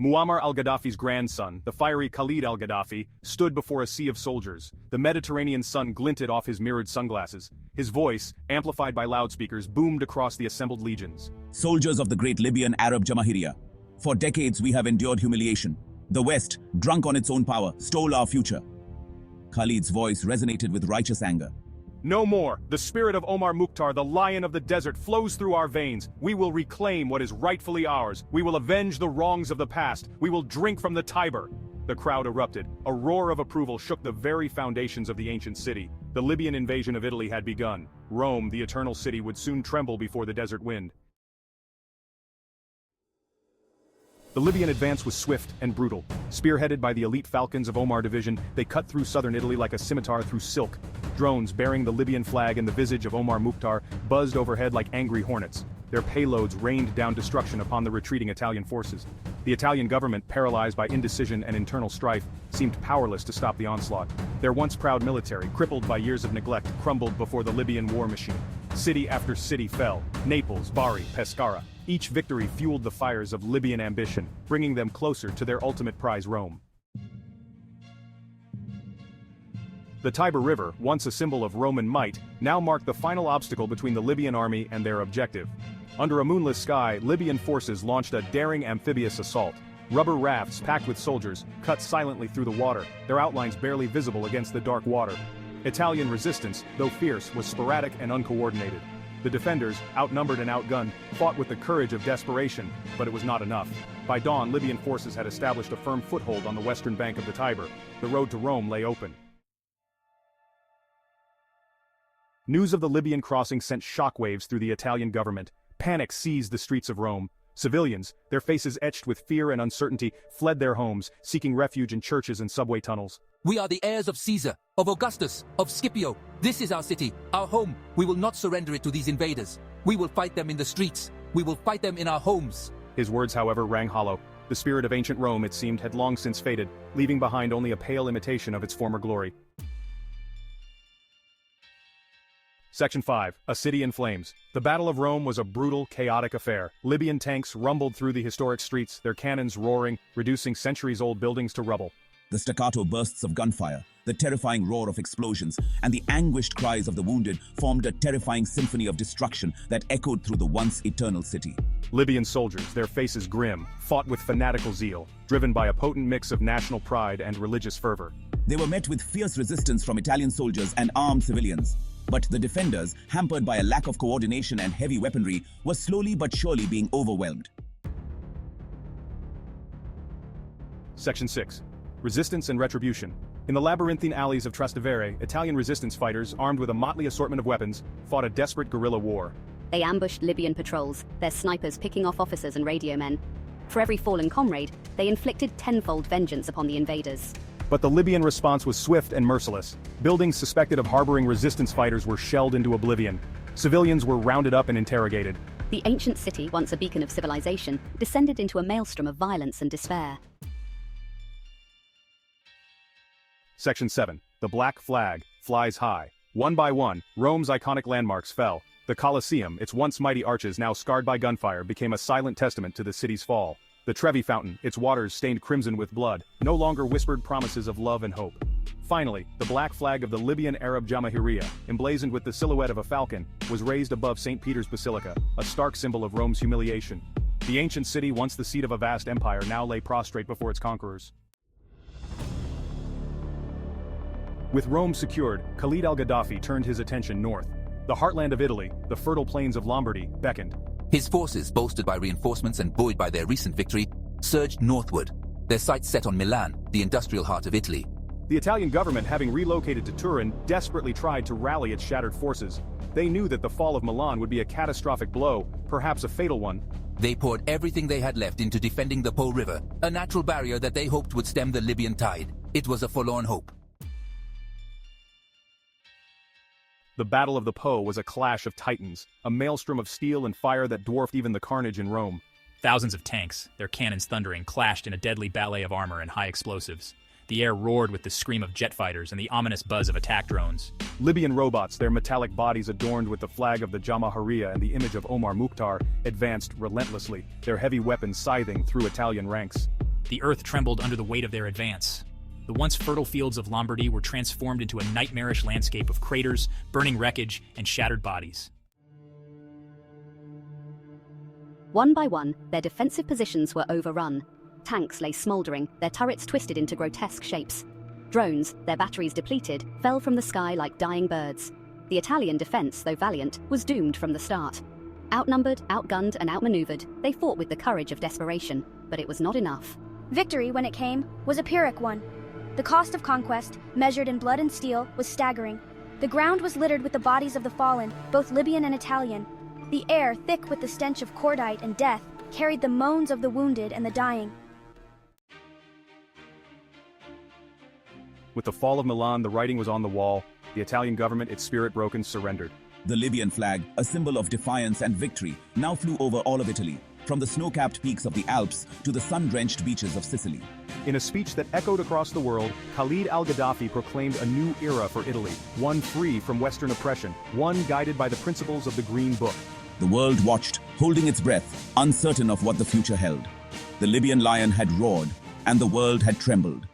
Muammar al-Gaddafi's grandson, the fiery Khalid al-Gaddafi, stood before a sea of soldiers. The Mediterranean sun glinted off his mirrored sunglasses. His voice, amplified by loudspeakers, boomed across the assembled legions. Soldiers of the great Libyan Arab Jamahiriya. For decades we have endured humiliation. The West, drunk on its own power, stole our future. Khalid's voice resonated with righteous anger. No more. The spirit of Omar Mukhtar, the lion of the desert, flows through our veins. We will reclaim what is rightfully ours. We will avenge the wrongs of the past. We will drink from the Tiber. The crowd erupted. A roar of approval shook the very foundations of the ancient city. The Libyan invasion of Italy had begun. Rome, the eternal city, would soon tremble before the desert wind. The Libyan advance was swift and brutal. Spearheaded by the elite falcons of Omar Division, they cut through southern Italy like a scimitar through silk. Drones bearing the Libyan flag and the visage of Omar Mukhtar buzzed overhead like angry hornets. Their payloads rained down destruction upon the retreating Italian forces. The Italian government, paralyzed by indecision and internal strife, seemed powerless to stop the onslaught. Their once proud military, crippled by years of neglect, crumbled before the Libyan war machine. City after city fell. Naples, Bari, Pescara. Each victory fueled the fires of Libyan ambition, bringing them closer to their ultimate prize, Rome. The Tiber River, once a symbol of Roman might, now marked the final obstacle between the Libyan army and their objective. Under a moonless sky, Libyan forces launched a daring amphibious assault. Rubber rafts packed with soldiers cut silently through the water, their outlines barely visible against the dark water. Italian resistance, though fierce, was sporadic and uncoordinated. The defenders, outnumbered and outgunned, fought with the courage of desperation, but it was not enough. By dawn, Libyan forces had established a firm foothold on the western bank of the Tiber. The road to Rome lay open. News of the Libyan crossing sent shockwaves through the Italian government. Panic seized the streets of Rome. Civilians, their faces etched with fear and uncertainty, fled their homes, seeking refuge in churches and subway tunnels. We are the heirs of Caesar, of Augustus, of Scipio. This is our city, our home. We will not surrender it to these invaders. We will fight them in the streets. We will fight them in our homes. His words, however, rang hollow. The spirit of ancient Rome, it seemed, had long since faded, leaving behind only a pale imitation of its former glory. Section 5. A City in Flames. The Battle of Rome was a brutal, chaotic affair. Libyan tanks rumbled through the historic streets, their cannons roaring, reducing centuries-old buildings to rubble. The staccato bursts of gunfire, the terrifying roar of explosions, and the anguished cries of the wounded formed a terrifying symphony of destruction that echoed through the once eternal city. Libyan soldiers, their faces grim, fought with fanatical zeal, driven by a potent mix of national pride and religious fervor. They were met with fierce resistance from Italian soldiers and armed civilians. But the defenders, hampered by a lack of coordination and heavy weaponry, were slowly but surely being overwhelmed. Section 6. Resistance and Retribution. In the labyrinthine alleys of Trastevere, Italian resistance fighters, armed with a motley assortment of weapons, fought a desperate guerrilla war. They ambushed Libyan patrols, their snipers picking off officers and radio men. For every fallen comrade, they inflicted tenfold vengeance upon the invaders. But the Libyan response was swift and merciless. Buildings suspected of harboring resistance fighters were shelled into oblivion. Civilians were rounded up and interrogated. The ancient city, once a beacon of civilization, descended into a maelstrom of violence and despair. Section 7. The Black Flag flies high. One by one, Rome's iconic landmarks fell. The Colosseum, its once mighty arches now scarred by gunfire, became a silent testament to the city's fall. The Trevi Fountain, its waters stained crimson with blood, no longer whispered promises of love and hope. Finally, the black flag of the Libyan Arab Jamahiriya, emblazoned with the silhouette of a falcon, was raised above St. Peter's Basilica, a stark symbol of Rome's humiliation. The ancient city, once the seat of a vast empire, now lay prostrate before its conquerors. With Rome secured, Khalid al-Gaddafi turned his attention north. The heartland of Italy, the fertile plains of Lombardy, beckoned. His forces, bolstered by reinforcements and buoyed by their recent victory, surged northward, their sights set on Milan, the industrial heart of Italy. The Italian government, having relocated to Turin, desperately tried to rally its shattered forces. They knew that the fall of Milan would be a catastrophic blow, perhaps a fatal one. They poured everything they had left into defending the Po River, a natural barrier that they hoped would stem the Libyan tide. It was a forlorn hope. The Battle of the Po was a clash of titans, a maelstrom of steel and fire that dwarfed even the carnage in Rome. Thousands of tanks, their cannons thundering, clashed in a deadly ballet of armor and high explosives. The air roared with the scream of jet fighters and the ominous buzz of attack drones. Libyan robots, their metallic bodies adorned with the flag of the Jamahiriya and the image of Omar Mukhtar, advanced relentlessly, their heavy weapons scything through Italian ranks. The earth trembled under the weight of their advance. The once fertile fields of Lombardy were transformed into a nightmarish landscape of craters, burning wreckage, and shattered bodies. One by one, their defensive positions were overrun. Tanks lay smoldering, their turrets twisted into grotesque shapes. Drones, their batteries depleted, fell from the sky like dying birds. The Italian defense, though valiant, was doomed from the start. Outnumbered, outgunned, and outmaneuvered, they fought with the courage of desperation, but it was not enough. Victory, when it came, was a Pyrrhic one. The cost of conquest, measured in blood and steel, was staggering. The ground was littered with the bodies of the fallen, both Libyan and Italian. The air, thick with the stench of cordite and death, carried the moans of the wounded and the dying. With the fall of Milan, the writing was on the wall. The Italian government, its spirit broken, surrendered. The Libyan flag, a symbol of defiance and victory, now flew over all of Italy, from the snow-capped peaks of the Alps to the sun-drenched beaches of Sicily. In a speech that echoed across the world, Khalid al-Gaddafi proclaimed a new era for Italy, one free from Western oppression, one guided by the principles of the Green Book. The world watched, holding its breath, uncertain of what the future held. The Libyan lion had roared, and the world had trembled.